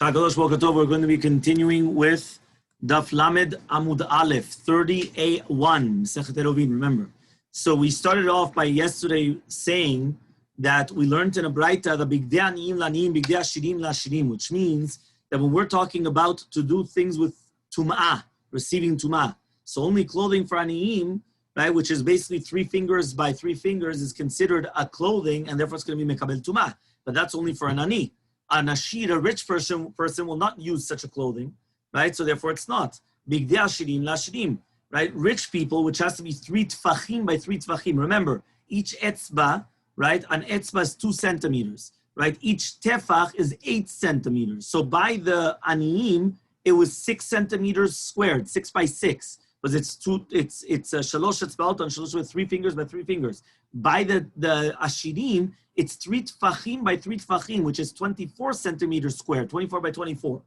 Kadosh Boker Tov, we're going to be continuing with Daf Lamed Amud Aleph 30A1 Masechet Eruvin. Remember, so we started off by yesterday saying that we learned in a Braita the Bigdei Aniyim Laniyim Bigdei Ashirim Lashirim, which means that when we're talking about to do things with Tum'ah, receiving Tum'ah, so only clothing for Aniyim, right, which is basically 3 fingers by 3 fingers, is considered a clothing, and therefore it's going to be Mekabel Tum'ah. But that's only for an Ani. A Nashir, a rich person will not use such a clothing, right? So therefore it's not. Bigdei Ashirim Lashirim, right? Rich people, which has to be 3 tfachim by 3 tfachim. Remember, each etzba, right? An etzba is 2 centimeters, right? Each tefach is 8 centimeters. So by the Aniyim, it was 6 centimeters squared, 6 by 6. Because it's a shalosh etzbaot on shalosh with 3 fingers by 3 fingers. By the Ashirim, it's 3 tfachim by 3 tfachim, which is 24 centimeters squared, 24 by 24.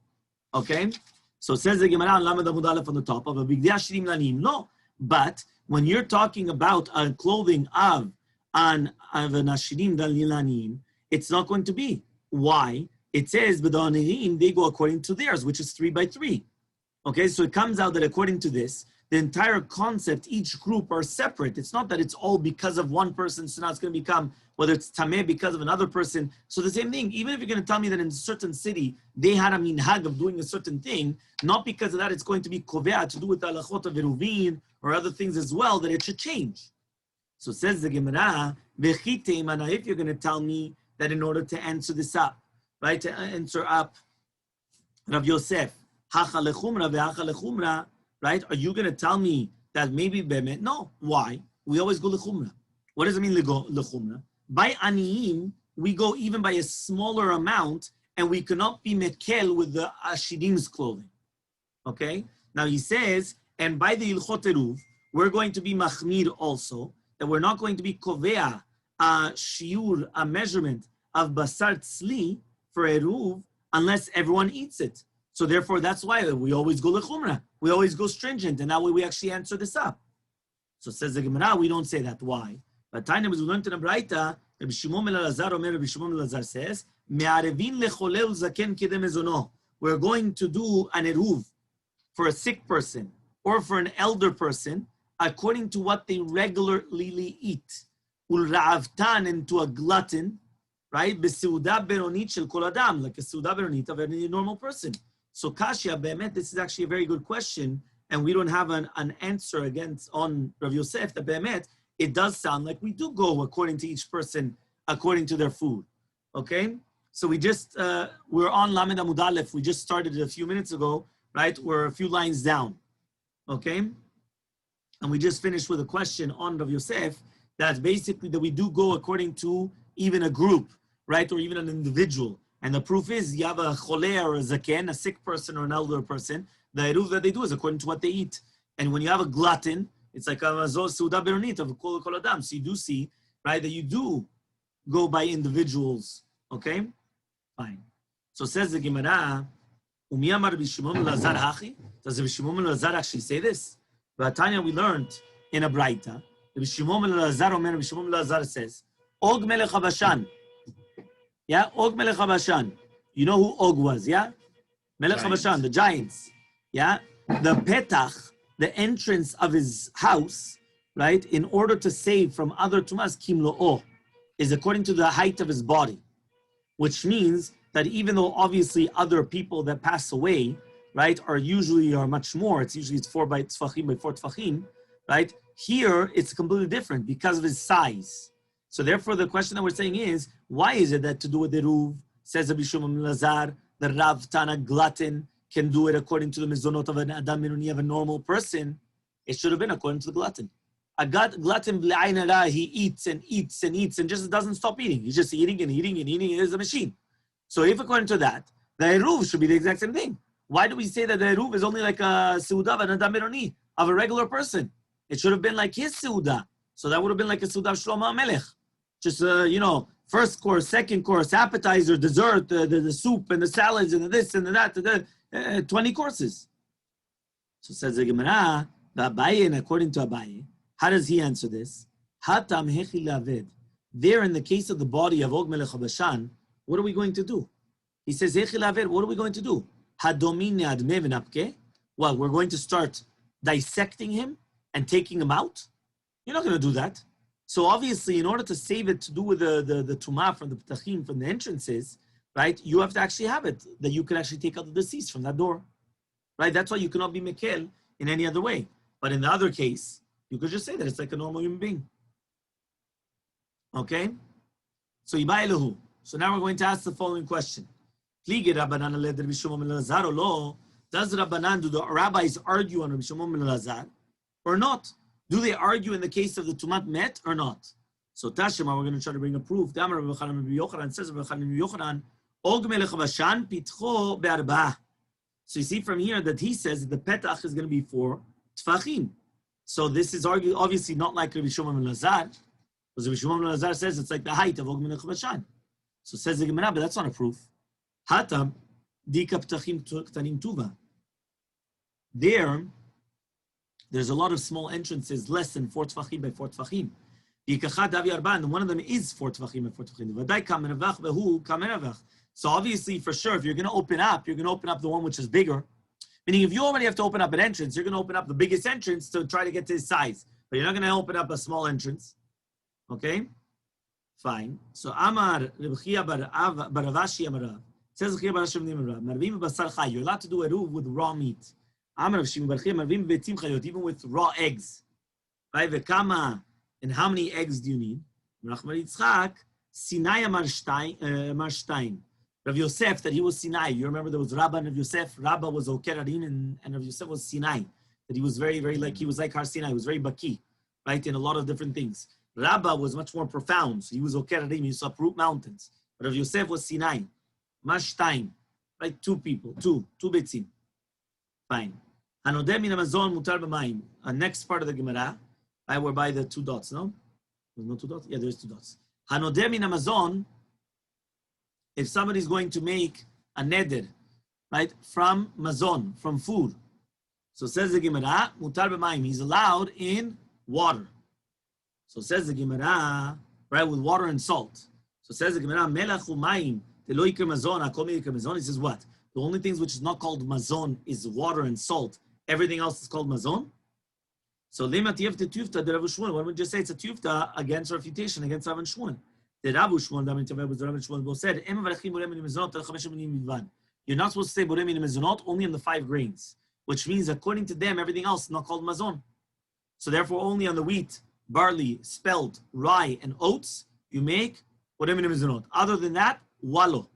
Okay? So it says the Gemara on Lamed Amud Aleph on the top of a Bigdei Ashirim Lanim. No, but when you're talking about a clothing of an Ashirim Lanim, it's not going to be. Why? It says, but the Anirim, they go according to theirs, which is 3 by 3. Okay, so it comes out that according to this, the entire concept, each group are separate. It's not that it's all because of one person, so now it's going to become, whether it's tameh because of another person. So the same thing, even if you're going to tell me that in a certain city, they had a minhag of doing a certain thing, not because of that it's going to be kovea to do with the halachot of Eiruvin or other things as well, that it should change. So says the Gemara, if you're going to tell me that in order to answer this up, right, to answer up Rav Yosef, hacha lechumra ve'hacha lechumra, right? Are you going to tell me that maybe bemet? No. Why? We always go lechumra. What does it mean lechumra? By aniyim, we go even by a smaller amount, and we cannot be mekel with the ashirim's clothing. Okay? Now he says, and by the ilchot eruv, we're going to be machmir also, that we're not going to be kovea a shiur, a measurement of basar tzli for eruv, unless everyone eats it. So therefore, that's why we always go lechumra. We always go stringent, and that way we actually answer this up. So says the Gemara, we don't say that. Why? But time we learned in a Braita, Rabbi Shimon ben Elazar, Rabbi Shimon ben Elazar says, "Me'arevin lecholel zaken kedem mezono." We're going to do an eruv for a sick person or for an elder person according to what they regularly eat. Ulra'avtan, into a glutton, right? Beseuda beronit shel kol adam, like a seuda beronit of any normal person. So Kashya, Be'emet, this is actually a very good question, and we don't have an answer against on Rav Yosef, that Be'emet, it does sound like we do go according to each person, according to their food, okay? So we just, we're on Lamed Amud Aleph, we just started a few minutes ago, right? We're a few lines down, okay? And we just finished with a question on Rav Yosef, that's basically that we do go according to even a group, right? Or even an individual. And the proof is, you have a choleh or a zaken, a sick person or an elder person, the eruv that they do is according to what they eat. And when you have a glutton, it's like a mazor seuda beronit of kol adam. So you do see, right, that you do go by individuals. Okay? Fine. So says the Gemara, Umi amar Rabbi Shimon ben Elazar hachi? Does Rabbi Shimon ben Elazar actually say this? But Tanya, we learned in a Braita, Rabbi Shimon ben Elazar, Rabbi Shimon ben Elazar says, Og melech habashan. Yeah, Og Melech Habashan. You know who Og was, yeah? Melech Habashan, the giants. Yeah? The petach, the entrance of his house, right, in order to save from other tumas, kimlo'o, is according to the height of his body. Which means that even though obviously other people that pass away, right, are much more, it's 4 by tfachim by 4 tfachim, right? Here, it's completely different because of his size. So therefore, the question that we're saying is, why is it that to do with the Eruv, says Rabbi Shimon ben Elazar, the Rav Tana glutton can do it according to the mizonot of an Adam Minuni, of a normal person? It should have been according to the glutton. A glutton, he eats and eats and eats and just doesn't stop eating. He's just eating and eating and eating. It is a machine. So if according to that, the Eruv should be the exact same thing. Why do we say that the Eruv is only like a Seuda of an Adam Minuni, of a regular person? It should have been like his Seuda. So that would have been like a Seuda of Shlomo HaMelech. Just, first course, second course, appetizer, dessert, the soup and the salads and the this and the that, 20 courses. So says the Gemara, Abaye, and according to Abaye, how does he answer this? Hatam hechi laved. There, in the case of the body of Og Melech Habashan, what are we going to do? He says, what are we going to do? Well, we're going to start dissecting him and taking him out? You're not going to do that. So obviously, in order to save it to do with the tumah from the ptachim, from the entrances, right, you have to actually have it, that you can actually take out the deceased from that door. Right? That's why you cannot be mekel in any other way. But in the other case, you could just say that it's like a normal human being. Okay? So So now we're going to ask the following question. Does Rabbanan, do the rabbis argue on Rabbi Shimon ben Elazar or not? Do they argue in the case of the Tumat Met or not? So Tashima, we're going to try to bring a proof. Says so you see from here that he says that the petach is going to be for tfachim. So this is obviously not like Rabbi Shimon ben Elazar, because Rabbi Shimon ben Elazar says it's like the height of Og Melech Bashan. So says the Gemara, but that's not a proof. Hatam dika ptachim ktanim tuva. There's a lot of small entrances, less than 4 tfachim by 4 tfachim. And one of them is 4 tfachim by 4 tfachim. So obviously, for sure, if you're going to open up the one which is bigger. Meaning, if you already have to open up an entrance, you're going to open up the biggest entrance to try to get to his size. But you're not going to open up a small entrance. Okay? Fine. So, Amar Rebchia Baravashi Amarav. Says Rebchia Baravashi Amarav. Marvim basar chay. You're allowed to do eruv with raw meat. Amar Rav Shimon Barchia Marvim betim chayot, even with raw eggs. Right? Vekama. And how many eggs do you need? Rachmar Yitzchak. Sinai Marshtain. Rav Yosef, that he was Sinai. You remember there was Rabba and Rav Yosef. Rabba was Okerarin and Rav Yosef was Sinai. That he was very, very he was like Har Sinai. He was very baki, right, in a lot of different things. Rabba was much more profound. So he was Okerarin. He used to uproot mountains. But Rav Yosef was Sinai. Mashtaim, right, 2 people, two betzim. Fine. Hanodeh min hamazon mutar b'mayim. Next part of the Gemara, right, whereby the 2 dots, no? There's no 2 dots? Yeah, there's 2 dots. Hanodeh min hamazon. If somebody's going to make a neder, right, from mazon, from food. So says the Gemara, mutar b'mayim, he's allowed in water. So says the Gemara, right, with water and salt. So says the Gemara, melach u'mayim, telo yikra mazon, hakol yikra mazon. He says what? The only things which is not called mazon is water and salt. Everything else is called mazon. So lema tiyevta tiyuvta de Rav Shmuel. Why don't we just say it's a tiyuvta against refutation, against Rav Shmuel? The Rav Shmuel, both said, you're not supposed to say borei min mezonot only in the 5 grains, which means according to them, everything else is not called mazon. So therefore, only on the wheat, barley, spelt, rye, and oats, you make borei min mezonot. Other than that, wallo.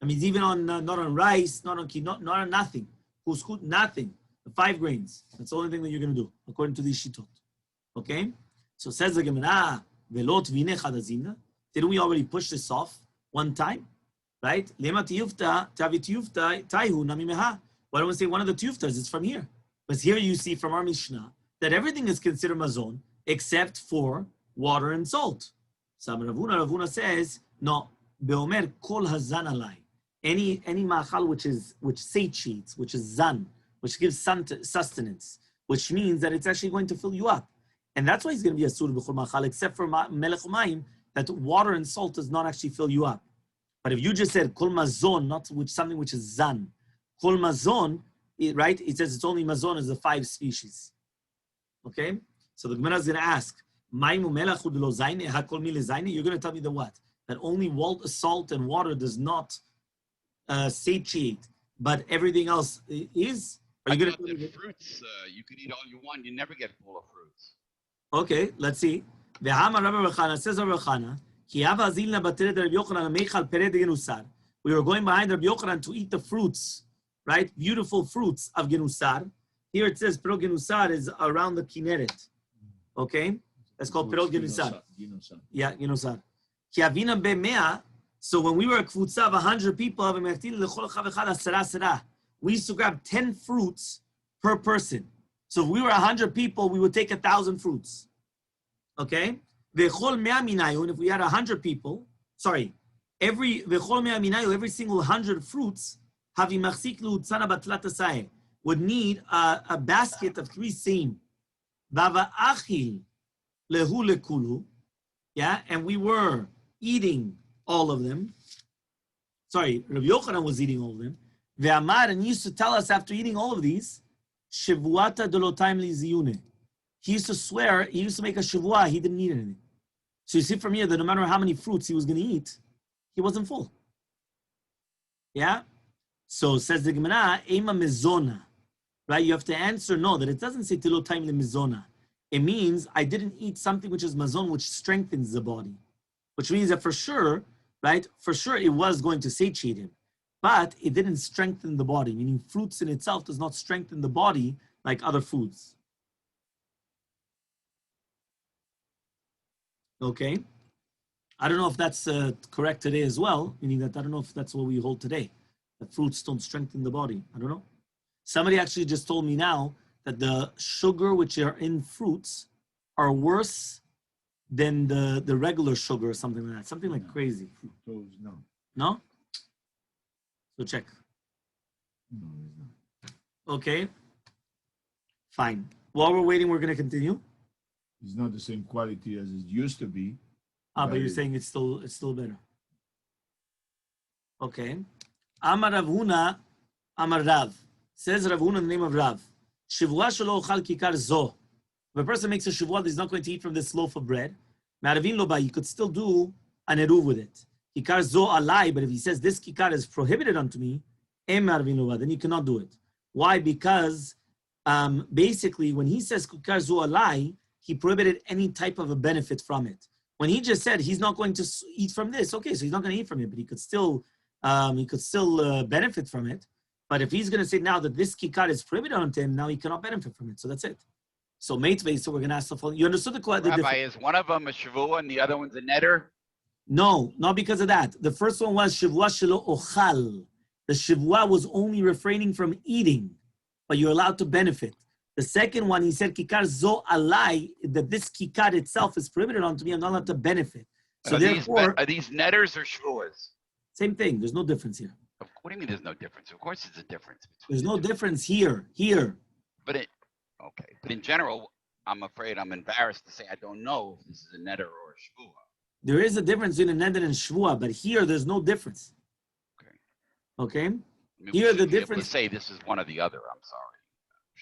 I mean, even on not on rice, not on not on nothing, couscous, nothing. The 5 grains. That's the only thing that you're going to do according to these shitot. Okay. So says the Gemara, velot vine chadazina. Didn't we already push this off one time? Right? Lema tiyufta, tavi tiyufta, taihu namimeha. Why don't we say one of the tiyuftas is from here? Because here you see from our Mishnah that everything is considered mazon except for water and salt. So Ravuna says, no, beomer kol hazan alai. Any ma'achal which satiates, which is zan, which gives sustenance, which means that it's actually going to fill you up. And that's why he's going to be asur b'chol ma'achal, except for melech u'mayim, that water and salt does not actually fill you up. But if you just said kol mazon, not something which is zan, kol mazon, right? It says it's only mazon is the 5 species. Okay? So the Gemara is going to ask, you're going to tell me the what? That only salt and water does not satiate, but everything else is? Are you going to tell me fruits, you can eat all you want, you never get full of fruits. Okay, let's see. Says Rabbi Chana, we were going behind Rabbi Yochanan to eat the fruits, right? Beautiful fruits of Genusar. Here it says Perot Genusar is around the Kinneret. Okay? That's called Perot Genusar. Yeah, Genusar. So when we were at Kvutza of 100 people, we used to grab 10 fruits per person. So if we were 100 people, we would take 1,000 fruits. Okay? And if we had 100 people, every single 100 fruits would need a basket of 3 seim. Yeah, and we were eating all of them. Sorry, Rabbi Yochanan was eating all of them. Ve'amar, and he used to tell us after eating all of these, Shivuata dolotaim li ziyune. He used to swear, he used to make a shavua, he didn't eat anything. So you see from here that no matter how many fruits he was going to eat, he wasn't full. Yeah? So says the Gemara, Ema mezona. Right? You have to answer no, that it doesn't say tilotaim li mezona. It means I didn't eat something which is mazon, which strengthens the body. Which means that for sure, right? For sure it was going to satiate him. But it didn't strengthen the body, meaning fruits in itself does not strengthen the body like other foods. Okay? I don't know if that's correct today as well, meaning that I don't know if that's what we hold today, that fruits don't strengthen the body. I don't know. Somebody actually just told me now that the sugar which are in fruits are worse than the regular sugar or something like that. Something like crazy. Fructose, no. No? So check. No, it's not. Okay. Fine. While we're waiting, we're going to continue. It's not the same quality as it used to be. But you're saying it's still better. Okay. Amar Rav Huna, Amar Rav. Says Rav Huna in the name of Rav. Shivua shelo ochal kikar zo. If a person makes a shivua that he's not going to eat from this loaf of bread, Eiruvin lo ba, you could still do an eruv with it. Kikar zo alai, but if he says this kikar is prohibited unto me, Eiruvin lo ba, then you cannot do it. Why? Because basically when he says kikar zo alai, he prohibited any type of a benefit from it. When he just said he's not going to eat from this, okay, so he's not going to eat from it, but he could still benefit from it. But if he's going to say now that this kikar is prohibited on him, now he cannot benefit from it. So that's it. So meitvei, so we're going to ask the following. You understood the question? Rabbi, is one of them a shavua and the other one's a netter? No, not because of that. The first one was shivua shelo ochal. The shivua was only refraining from eating, but you're allowed to benefit. The second one, he said, kikar zo alai, that this kikar itself is prohibited unto me, I'm not allowed to benefit. So are these netters or shvuas? Same thing, there's no difference here. What do you mean there's no difference? Of course there's a difference. There's no difference here. But in general, I'm afraid I'm embarrassed to say I don't know if this is a netter or a shvua. There is a difference between a netter and shvua, but here there's no difference. Okay? Here the difference. To say this is one or the other, I'm sorry.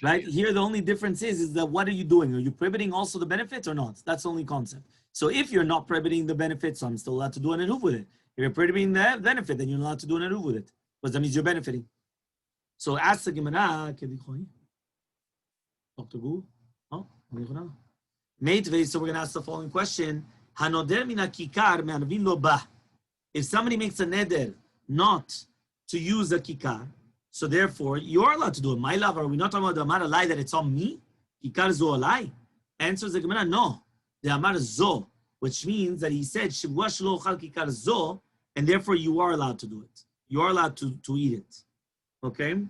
Right? Here, the only difference is that what are you doing? Are you prohibiting also the benefits or not? That's the only concept. So if you're not prohibiting the benefits, I'm still allowed to do an eruv with it. If you're prohibiting the benefit, then you're not allowed to do an eruv with it. Because that means you're benefiting. So ask the Gemara, Dr. Gu, Meitvei, so we're going to ask the following question. Hanoder mina kikar me'arvin lo ba. If somebody makes a neder not to use a kikar, so therefore, you're allowed to do it. My love, are we not talking about the amar alai that it's on me? Kikar zo alai? Answers the Gemara, no. The amar zo, which means that he said, shivua shelo ochal kikar zo, and therefore you are allowed to do it. You are allowed to eat it. Okay?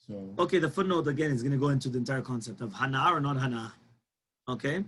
So, okay, the footnote again is going to go into the entire concept of hana or not hana. Okay?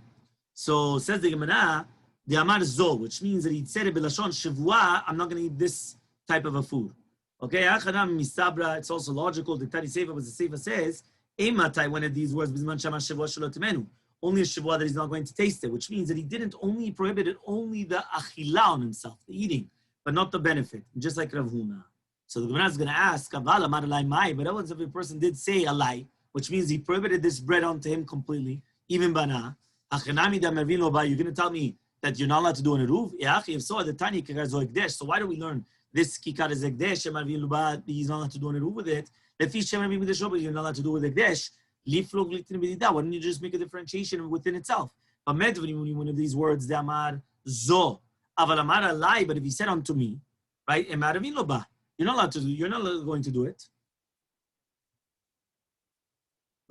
So says the Gemara, the amar zo, which means that he said it b'lashon shivua, I'm not going to eat this type of a food. Okay, achanam misabra, it's also logical. The Tari Sefer, but the Sefer says, ematai, one of these words, bizman shama shivua shelo timenu, only a shivua that he's not going to taste it, which means that he didn't only prohibited only the achila on himself, the eating, but not the benefit, just like Rav Huna. So the Gemara is going to ask, aval amar alai mai, but what if a person did say alai, which means he prohibited this bread onto him completely, even bana, achanami da mervin lo ba, you're going to tell me that you're not allowed to do an eruv? If so, the tani kikar zo ekdesh. So why do we learn this kikar is ekdesh? Shemarvin luba, he's not allowed to do an eruv with it. Lefi shemarvin with the shoba, you're not allowed to do with ekdesh. Liflog litin b'dida. Why don't you just make a differentiation within itself? But medvrim, one of these words, the amar zo, aval amar alai. But if he said unto me, right, emarvin luba, you're not allowed to do. You're not going to do it.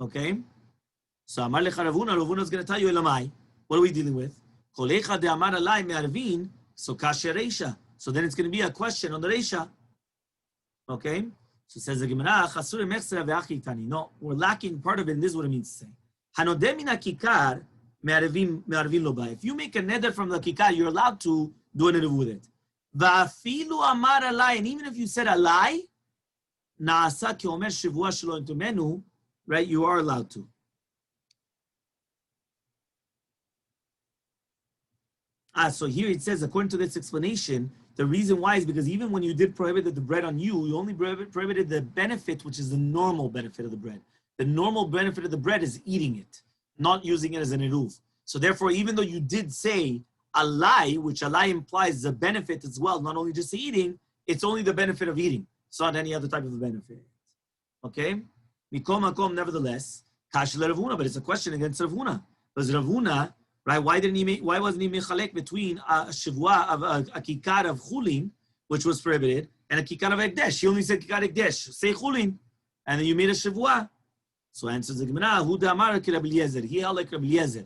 Okay. So amar lecha Ravuna. Ravuna is going to tell you elamai. What are we dealing with? So kasher reisha. So then it's going to be a question on the reisha. Okay? So it says the Gemara, no, we're lacking part of it, and this is what it means to say. If you make a neder from the kikar, you're allowed to do an eruv with it. And even if you said a lie, right, you are allowed to. So here it says, according to this explanation, the reason why is because even when you did prohibit the bread on you only prohibited the benefit, which is the normal benefit of the bread. The normal benefit of the bread is eating it, not using it as an eruv. So therefore, even though you did say alai, which alai implies the benefit as well, not only just the eating, it's only the benefit of eating. It's not any other type of benefit. Okay? Mikom makom, nevertheless, kash Ravuna, but it's a question against Ravuna. Because Ravuna, right? Why wasn't he mechalek between a shivua of a kikar of chulin, which was prohibited, and a kikar of ekdesh? He only said kikar ekdesh, say chulin, and then you made a shivua. So answers the Gemara, Hu damar ki Rabbi Eliezer. He held like Rabbi Eliezer.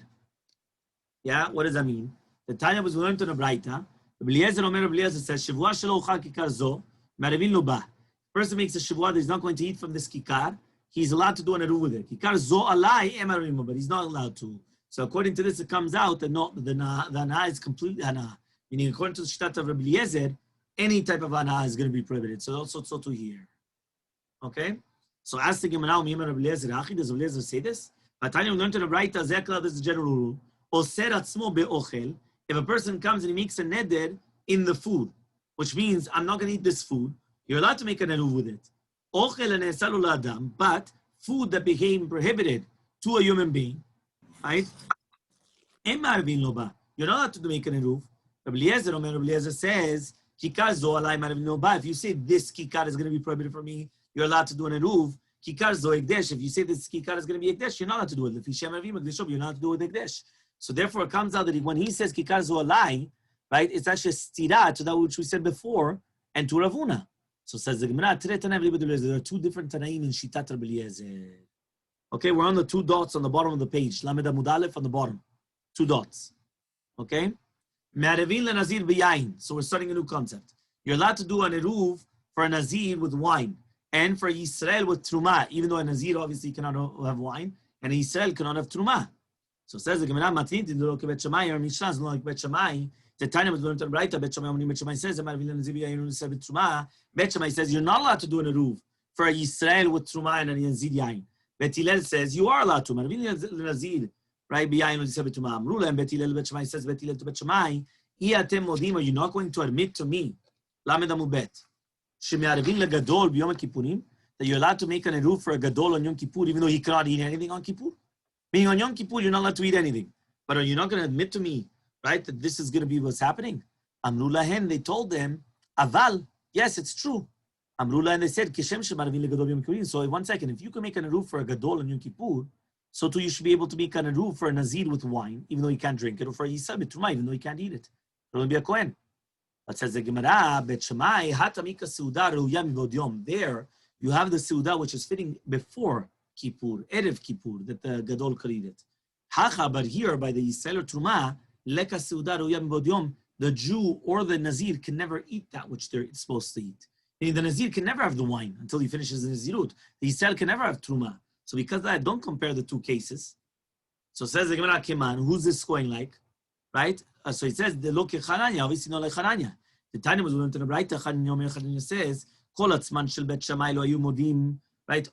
Yeah, what does that mean? The Tanya was learned in a Braita. Rabbi Eliezer says, shivua shelo uchal kikar zo, marevin lo ba. Person makes a shivua that he's not going to eat from this kikar. He's allowed to do an eruv with it. Kikar zo alai emarimo, but he's not allowed to. So according to this, it comes out that the ana is completely ana. Meaning, according to the shtat of Rabbi Eliezer, any type of ana is going to be prohibited. So also so to here. Okay? So ask the Gemara, Rabbi Eliezer, does Rabbi Eliezer say this? Batanya learned to the Braita, Zekla, this is the general rule. Oser atzmo be'ochel. If a person comes and he makes a neder in the food, which means I'm not going to eat this food, you're allowed to make an eruv with it. Ochel ne'esalu la'adam, but food that became prohibited to a human being, right? You're not allowed to make an eruv. Rabbi Eliezer says, Kikar zo alai marvin lo ba. If you say this kikar is going to be prohibited for me, you're allowed to do an eruv. Kikar zo ekdesh. If you say this kikar is going to be ekdesh, you're not allowed to do it. If you're not allowed to do it with ekdesh. So therefore, it comes out that when he says kikar zo alai, right, it's actually a stira to that which we said before, and to Ravuna. So says the Gemara, there are two different Tanaim in Shitat Rabbi Eliezer. Okay, we're on the two dots on the bottom of the page. Lamed Amud Aleph on the bottom. Two dots. Okay? Me'arevin le'nazir b'yayin. So we're starting a new concept. You're allowed to do an eruv for a nazir with wine, and for Yisrael with truma, even though a nazir obviously cannot have wine, and a Yisrael cannot have truma. So says the Gemara, Matnit in the Roke Bet Shammai, or Mishnah is not like Bet Shammai. The time was learned to write Bet Shammai, when Bet Shammai says, Bet Shammai says, you're not allowed to do an eruv for a Yisrael with truma and a Nazir yayin. Bet Hillel says, you are allowed to. Nazir, right? B'yayin with Yisrael truma. Amrula, and Bet Hillel, Bet Shammai says, Bet Hillel to Bet Shammai, Iatem modim, are you not going to admit to me, Lamed Amud Bet, Sheme'arevin legadol b'yom kippurim, that you're allowed to make an eruv for a gadol on Yom Kippur, even though he cannot eat anything on Kippur? Meaning on Yom Kippur, you're not allowed to eat anything. But are you not going to admit to me, right, that this is going to be what's happening? Amru lahem, they told them, aval, yes, it's true. Amru lahem, they said, kishem shemarvin legadol b'yom kippurim. So 1 second, if you can make an eruv for a gadol on Yom Kippur, so too you should be able to make an eruv for a nazir with wine, even though he can't drink it, or for a yisab b'truma, even though he can't eat it. It will be a kohen. But says the Gemara, Bet Shammai, hatamika seuda reuya mivod yom. There, you have the seuda which is fitting before Kippur, Erev Kippur, that the gadol could eat it. Hacha, but here by the Yisrael or Truma, leka seuda reuya mivod yom, the Jew or the Nazir can never eat that which they're supposed to eat. Meaning the Nazir can never have the wine until he finishes the Nazirut. The Yisrael can never have Truma. So because of that, don't compare the two cases. So says the Gemara, Keman, who's this going like? Right? So it says, the lo kechananya, obviously not like Chananya. The Tanya was learned to the Braita, Chananya says, Kol atzman shel Bet Shammai lo ayu modim, right?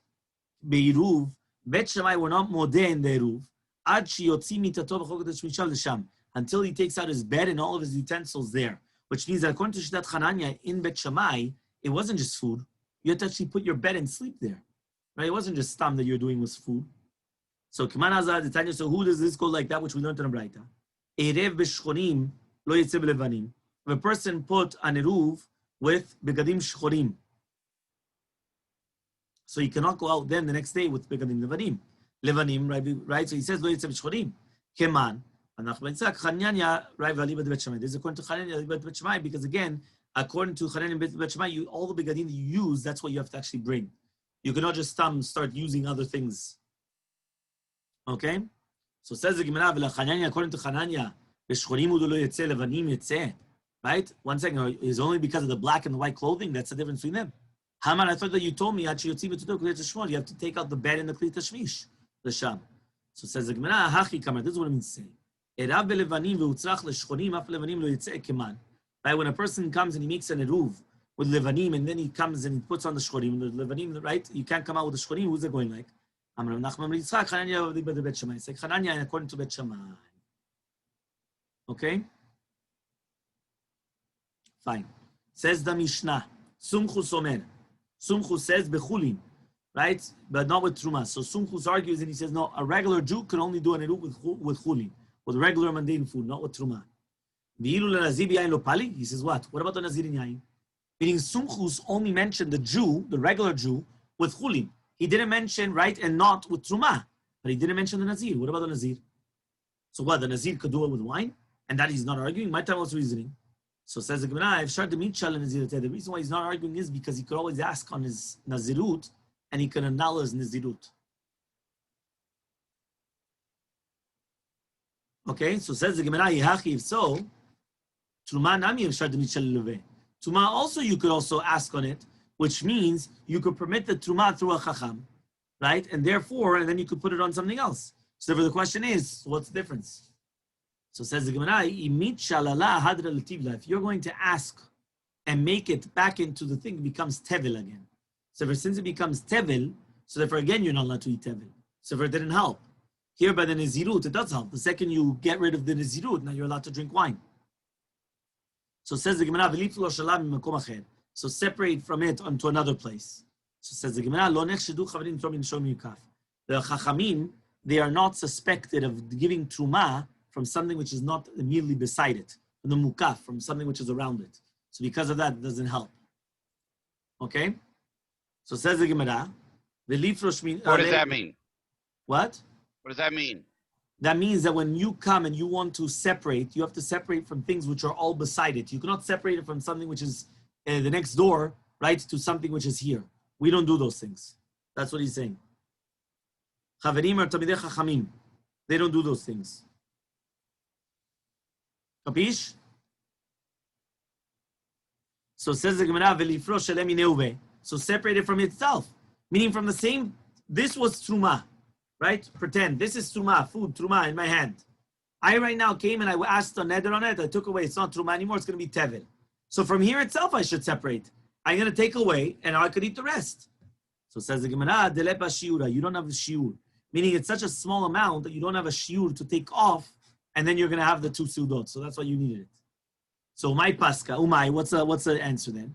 Beiruv, Bet Shammai were not modeh in the Eruv, ad sheyotzi mitato v'chol kodesh mishav l'sham, until he takes out his bed and all of his utensils there. Which means that according to Shitat Chananya, in Bet Shammai, it wasn't just food. You had to actually put your bed and sleep there. Right? It wasn't just stam that you're doing was food. So Kiman Hazar, the Tanya, so who does this go like that, which we learned in the Braita? Erev b'shchorim lo yitzeh b'levanim. If a person put an eruv with begadim shchorim, so he cannot go out then the next day with begadim levanim. Levanim, right? So he says lo yitzeh b'shchorim. Keman. There's according to Chananya Bet Shammai, because again, according to Chananya Bet Shammai, all the begadim that you use, that's what you have to actually bring. You cannot just start using other things. Okay? So says the Gemara, according to Chananya, right? 1 second, it's only because of the black and the white clothing, that's the difference between them. Haman, I thought that you told me, you have to take out the bed and the kli tashmish, the sham. So says the Gemara, this is what it means to say. Right? When a person comes and he makes an eruv with levanim, and then he comes and he puts on the shchorim, the levanim, right? You can't come out with the shchorim. Who's it going like? It's like Chananya according to Bet Shammai. Okay? Fine. Says the Mishnah, Sumchu Somer. Sumchu says Bechulin, right? But not with Truma. So Sumchus argues and he says, no, a regular Jew can only do an Eruv with Chulin, with regular mundane food, not with Truma. He says, what? What about the Nazir in Yain? Meaning Sumchus only mentioned the Jew, the regular Jew, with Chulin. He didn't mention, right, and not with Truma. But he didn't mention the Nazir. What about the Nazir? So what, the Nazir could do it with wine? And that he's not arguing? My time was reasoning. So says the Gemara, I've started to meet Shal and Nazir. The reason why he's not arguing is because he could always ask on his Nazirut, and he could annul his Nazirut. Okay, so says the Gemara, if so, Truma nami I've started to meet Shal Leveh. Truma also, you could also ask on it, which means you could permit the Truma through a Chacham, right? And therefore, and then you could put it on something else. So therefore the question is, what's the difference? So says the Gemara, if you're going to ask and make it back into the thing, it becomes Tevil again. So therefore, since it becomes Tevil, so therefore again, you're not allowed to eat Tevil. So therefore it didn't help. Here by the Nazirut, it does help. The second you get rid of the Nazirut, now you're allowed to drink wine. So says the Gemara, so separate from it onto another place. So says the Gemara, the Chachamim, they are not suspected of giving Truma from something which is not immediately beside it, from the Mukaf, from something which is around it. So because of that, it doesn't help. Okay? So says the Gemara, what does that mean? What? What does that mean? That means that when you come and you want to separate, you have to separate from things which are all beside it. You cannot separate it from something which is the next door, right, to something which is here. We don't do those things. That's what he's saying. Chaverim are Tamidei Chachamim. They don't do those things. Capish? So says the Gemara, Velifro Shalem Ineuve. So separate it from itself. Meaning from the same, this was Truma, right? Pretend, this is Truma, food, Truma in my hand. I right now came and I asked a neder on it, I took away, it's not Truma anymore, it's going to be Tevil. So from here itself, I should separate. I'm going to take away, and I could eat the rest. So says the Gemara, Delepa Shiura, you don't have a Shiur. Meaning it's such a small amount that you don't have a Shiur to take off, and then you're going to have the 2 Seudot. So that's why you needed it. So my Pascha, Umay, what's the answer then?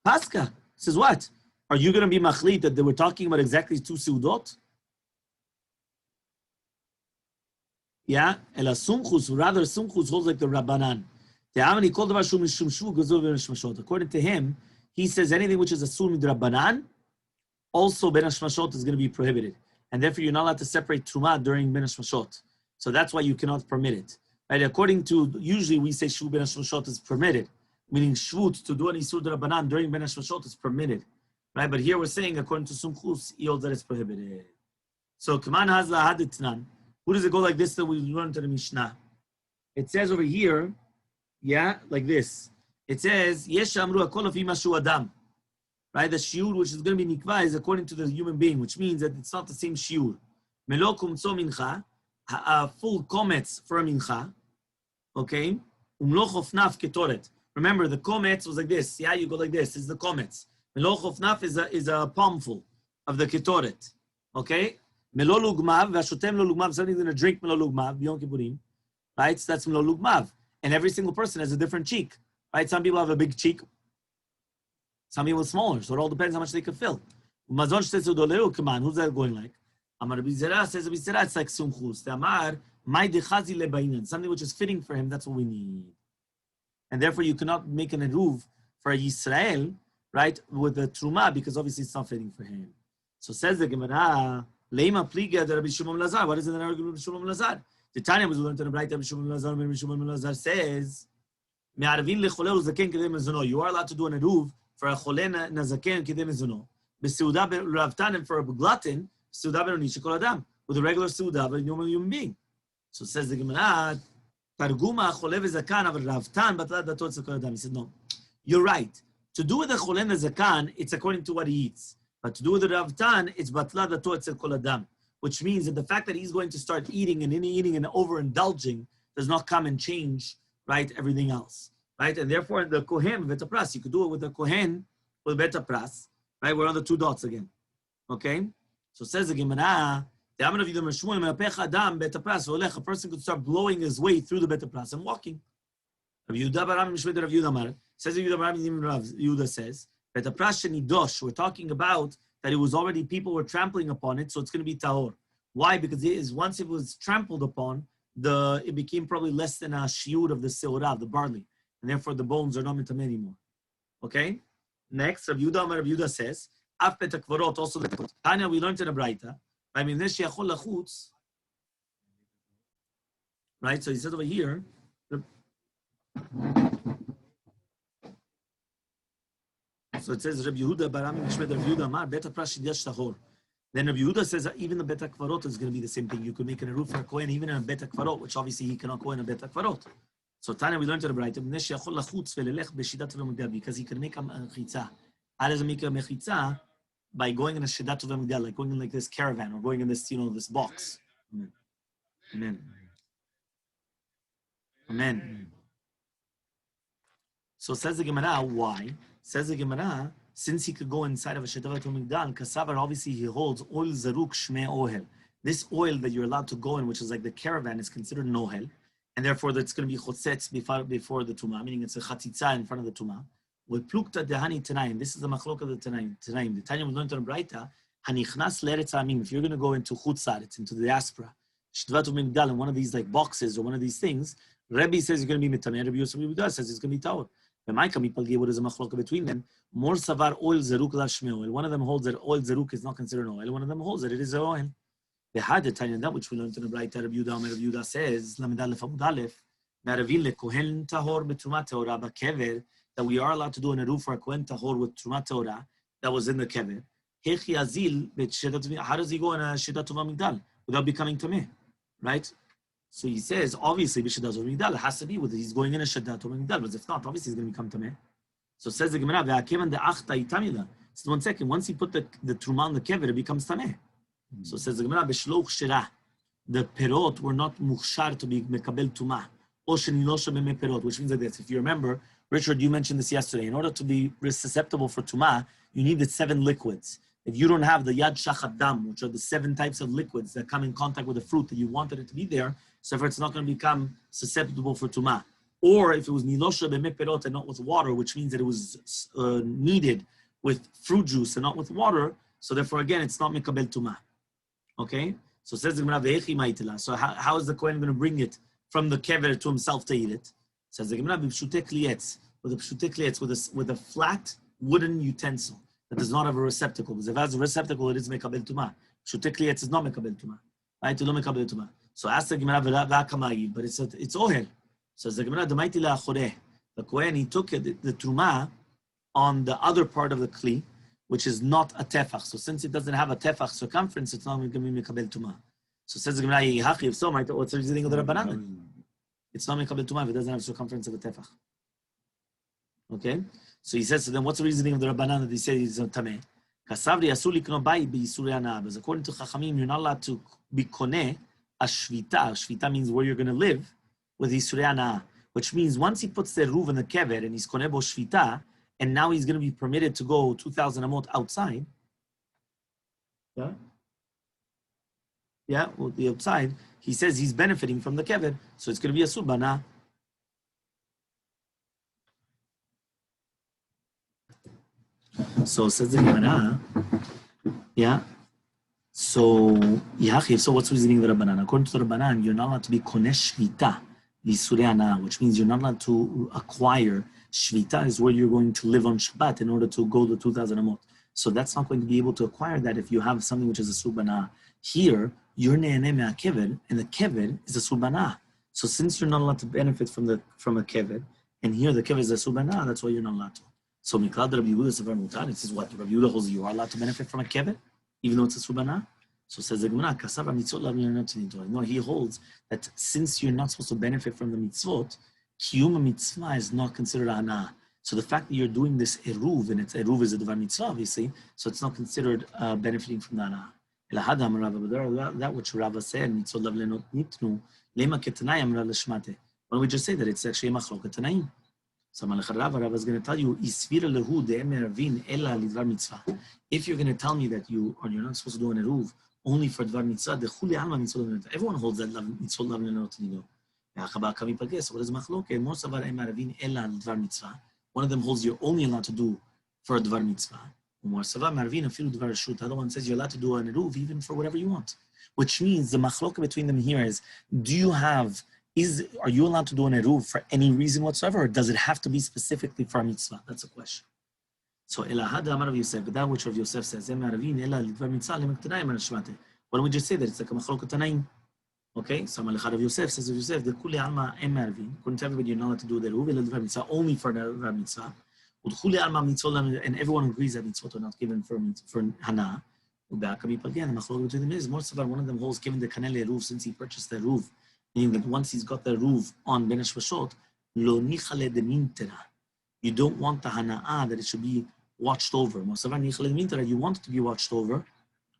Pascha says what? Are you going to be machlit that they were talking about exactly 2 Seudot? Yeah? Ela Sumchus, rather Sumchus holds like the Rabbanan. According to him, he says anything which is asur mid Rabbanan, also ben hashmashot is going to be prohibited. And therefore you're not allowed to separate Truma during ben hashmashot. So that's why you cannot permit it. Right? According to, usually we say Shvu ben hashmashot is permitted, meaning Shvut, to do an isur Rabbanan during ben hashmashot is permitted. Right? But here we're saying, according to Sumchus, he holds that it's prohibited. So, Kaman has la haditnan. Who does it go like this that we learn to the Mishnah? It says over here, yeah, like this. It says, Yesh amru akol afi mashu adam. Right? The shiur which is going to be nikva is according to the human being, which means that it's not the same shiur. Melo kumtso mincha, full komets for a mincha. Okay? Umlo chofnaf ketoret. Remember, the komets was like this. Yeah, you go like this. It's the komets. Melo chofnaf is a palmful of the ketoret. Okay? Melo lugmav, vashotem lo lugmav, somebody's going to drink melo lugmav, b'yom kippurim. Right? So that's melo lugmav. And every single person has a different cheek, right? Some people have a big cheek, some people smaller. So it all depends how much they can fill. Mazon shtetzu come on, who's that going like? Amar Bizera says Bizera, it's like Sumchus. The Amar, my dechazi lebainan, something which is fitting for him, that's what we need. And therefore you cannot make an eruv for a Yisrael, right, with the Truma, because obviously it's not fitting for him. So says the Gemara, Leima pliga de Rabbi Shimon Lazar. What is it in Rabbi Shimon Lazar? The Tanya was learned in the Braita. Rabbi Shimon Lazar says, you are allowed to do an eruv for a cholen nazaken kedem mezono. Beseuda ravtan for a glutton, seuda benoni shekol adam, with a regular seuda of a normal human being. So says the Gemara, Targuma chole v'zakan aval ravtan batla datot shekol adam. He said no, you're right. To do with the cholen nazakan, it's according to what he eats. But to do with the ravtan, it's batla datot shekol adam. Which means that the fact that he's going to start eating and overindulging does not come and change, right, everything else, right? And therefore, the kohen beta pras, you could do it with the kohen with beta pras, right? We're on the 2 dots again, okay? So says the Gemara, a person could start blowing his way through the beta pras and walking. Says Yehuda says, but the Prashani Dosh, we're talking about that it was already, people were trampling upon it, so it's going to be Tahor. Why? Because once it was trampled upon, it became probably less than a shiur of the seorah, the barley, and therefore the bones are not mitameh anymore. Okay? Next, Rabbi Yehuda says, Af betakvarot, also the Tanya, we learned in a Braita, I mean, this sheyachol lachutz, right? So he says over here, so it says Rabbi Yehuda Barami Mishmed Rabbi Yehuda Amar Beta Prash Yidash Tahor. Then Rabbi Yehuda says that even the Beta Kvarot is going to be the same thing. You could make an Eruv for a Kohen even in a Beta Kvarot, which obviously he cannot go in a Beta Kvarot. So Tanya, we learned to the Braita because he can make a mechitza. How does he make a mechitza? By going in a Shidat of Amigdal, like going in like this caravan or going in this, this box. Amen. Amen. Amen. So says the Gemara, why? Says the Gemara, since he could go inside of a Shetavat Migdal, Kasavar, obviously he holds oil zaruk shme ohel. This oil that you're allowed to go in, which is like the caravan, is considered an ohel, and therefore that's going to be chotzetz before the tumah, meaning it's a chatzitza in front of the tumah. With plukta dehani tanaim, this is the machlok of the tanaim. The Tanya we learned on Braita, hanichnas leretz amim. If you're going to go into chutzaretz, into the diaspora, Shetavat Migdal, in one of these like boxes or one of these things, Rebbe says you're going to be mitameh. Rabbi Yosef says it's going to be tawor. What is a machlok between them? More savar oil zaruk la shme oil. One of them holds that oil zaruk is not considered oil. One of them holds that it is oil. The had the Tanya that which we learned in the Braita. Rabbi Yehuda says Lamed Aleph Amud Aleph Me'aravin lekohen tahor betumat tahora b'kever, that we are allowed to do an eruv for a kohen tahor with tumat tahora that was in the kever. Hechi azil b'shedat. How does he go in a shedat migdal without becoming tameh? Right. So he says, obviously, b'shedat migdal, it has to be with he's going in a shedat migdal, but if not, obviously he's going to become tameh. So says the Gemara, ve'akevan de'achta itamila. So 1 second, once he put the truma on the kever, it becomes tameh. So says the Gemara, b'shloch shirah, the perot were not mukhshar to be mekabel tumah, o shenilosha b'me perot, which means like this. If you remember, Richard, you mentioned this yesterday. In order to be susceptible for tumah, you need the 7 liquids. If you don't have the yad shachat dam, which are the 7 types of liquids that come in contact with the fruit that you wanted it to be there, so if it's not going to become susceptible for tumah. Or if it was nilosha b'me perot and not with water, which means that it was kneaded with fruit juice and not with water, so therefore again it's not mekabel tumah. Okay? So says the Gemara, ve'echi ma'itela. So how is the Kohen going to bring it from the kever to himself to eat it? Says the Gemara, b'pshutei klietz, with a flat wooden utensil that does not have a receptacle. Because if it has a receptacle, it is mekabel tumah. Pshutei klietz is not mekabel tumah. Right? It is not mekabel tumah. So ask the Gemara, v'akamayid, but it's ohel. So the Gemara, the Kohen, he took the truma on the other part of the kli, which is not a tefach. So since it doesn't have a tefach circumference, it's not going to be mekabel tumah. So says the Gemara, if so, what's the reasoning of the Rabbanan? It's not mekabel tumah if it doesn't have circumference of a tefach. Okay? So he says, so then what's the reasoning of the Rabbanan that he says it's not tameh? Kasavri asuli kno bayi b'yisurei hana. Because according to Chachamim, you're not allowed to be koneh a shvita. Shvita means where you're going to live with yisurei hana, which means once he puts the eruv in the kever and he's koneh bo shvita, and now he's going to be permitted to go 2,000 amot outside. Yeah? Yeah, well, the outside, he says he's benefiting from the kever, so it's going to be a subana. So says the Gemara, yeah. So what's the reasoning of the Rabbanan? According to the Rabbanan, you're not allowed to be konesh shvita, yisurei hana, which means you're not allowed to acquire. Shvita is where you're going to live on Shabbat in order to go to 2,000 amot. So that's not going to be able to acquire that if you have something which is a subana. Here, you're ne'eneh me'a kever, and the kever is a subana. So since you're not allowed to benefit from a kever, and here the kever is a subana, that's why you're not allowed to. So miklad Rabbi Yehuda sevar mutar. It says what? Rabbi Yehuda holds you are allowed to benefit from a kever, even though it's a subana. So says the Gemara, kasav mitzvot lav le'not. No, he holds that since you're not supposed to benefit from the mitzvot, kiyum mitzvah is not considered ana. So the fact that you're doing this eruv, and eruv is a devar mitzvah, obviously, so it's not considered benefiting from the ana. That which Rava said, mitzvot lav le'not nitnu, lema ketanai amra l'shmate. Why don't we just say that it's actually a machlok tanaim? So Rava is going to tell you, if you're going to tell me that you're not supposed to do an eruv only for dvar mitzvah, everyone holds that mitzvot lav le'not nitnu. So what is machlok? One of them holds you're only allowed to do for a dvar mitzvah. The other one says you're allowed to do an eruv even for whatever you want. Which means the machloka between them here is, are you allowed to do an eruv for any reason whatsoever, or does it have to be specifically for a mitzvah? That's a question. So Elahad Amar of Yosef, that which Rav Yosef says, why don't we just say that it's like a machloka tanaim? Okay, so Malachad of Yosef says of Yosef, the Kuli Alma Em Eruvin, according to everybody, you're not allowed to do the eruv, only for the mitzvah. And everyone agrees that mitzvot are not given for hana. Again, the machlok between them is more so one of them holds given the kanel eruv since he purchased the eruv, meaning that once he's got the eruv on ben hashvashot, lo nichale de mintera. You don't want the hana'ah that it should be watched over. You want it to be watched over.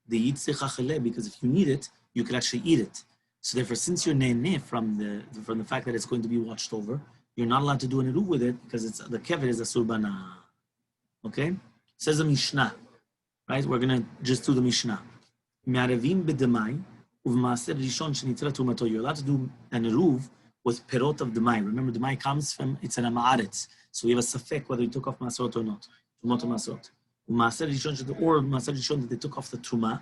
The yitzich because if you need it, you could actually eat it. So therefore, since you're nene from the fact that it's going to be watched over, you're not allowed to do an eruv with it because it's the kever is a surbana. Okay? Says the Mishnah. Right? We're going to just do the Mishnah. Me'arevim b'demai uv'maaser rishon shenitra tumato. You're allowed to do an eruv with perot of demai. Remember, demai comes from, it's an ama'aretz. So we have a safek whether you took off maserot or not. Tumot or maserot. Uv'maaser rishon, or maaser rishon that they took off the truma.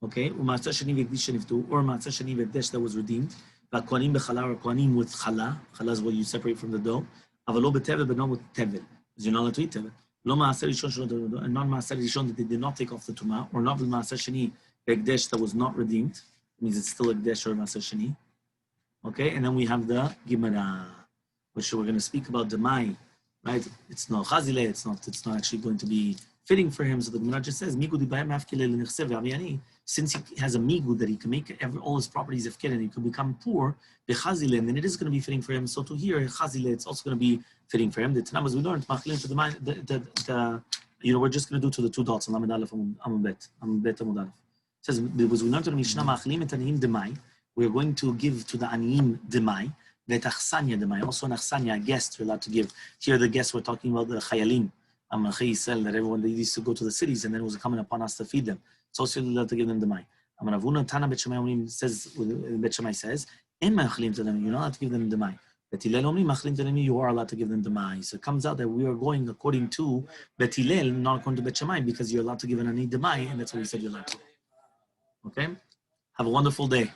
Okay? Uv'maaser sheni v'ekdish sheniftu, or maaser sheni v'ekdesh that was redeemed. Kohanim bechala, or kohanim with chala. Chala is what you separate from the dough. Avalo betevel, but not with tevel. Because you're not allowed to eat tevel. Lo maaser rishon, and non maaser rishon that they did not take off the tuma, or not with maaser sheni v'ekdesh that was not redeemed. It means it's still ekdesh or maaser sheni. Okay, and then we have the Gemara, which we're going to speak about demai, right? It's not chazile. It's not actually going to be fitting for him. So the Gemara just says, since he has a migu that he can make all his properties ifkir and he could become poor, bechazile, and then it is going to be fitting for him. So to here, chazile, it's also going to be fitting for him. The Tanamas we learned, we're just going to do to the two dots on Lamed Aleph Amud Bet Amud Aleph. It says because we learned to the Mishnah machlim et aniyim demai. We're going to give to the aniyim demai, vet achsanya demai. Also an achsanya, a guest, you're allowed to give. Here the guests we're talking about the chayalim, that everyone they used to go to the cities and then it was coming upon us to feed them. It's also allowed to give them demai. Ravuna Tana Bet Shammai says, Bet Shammai says, you're not allowed to give them demai. Bet Hillel Omrim machlim telemi, you are allowed to give them demai. So it comes out that we are going according to Bet Hillel, not according to Bet Shammai, because you're allowed to give an ani demai, and that's what we said you're allowed to. Okay? Have a wonderful day.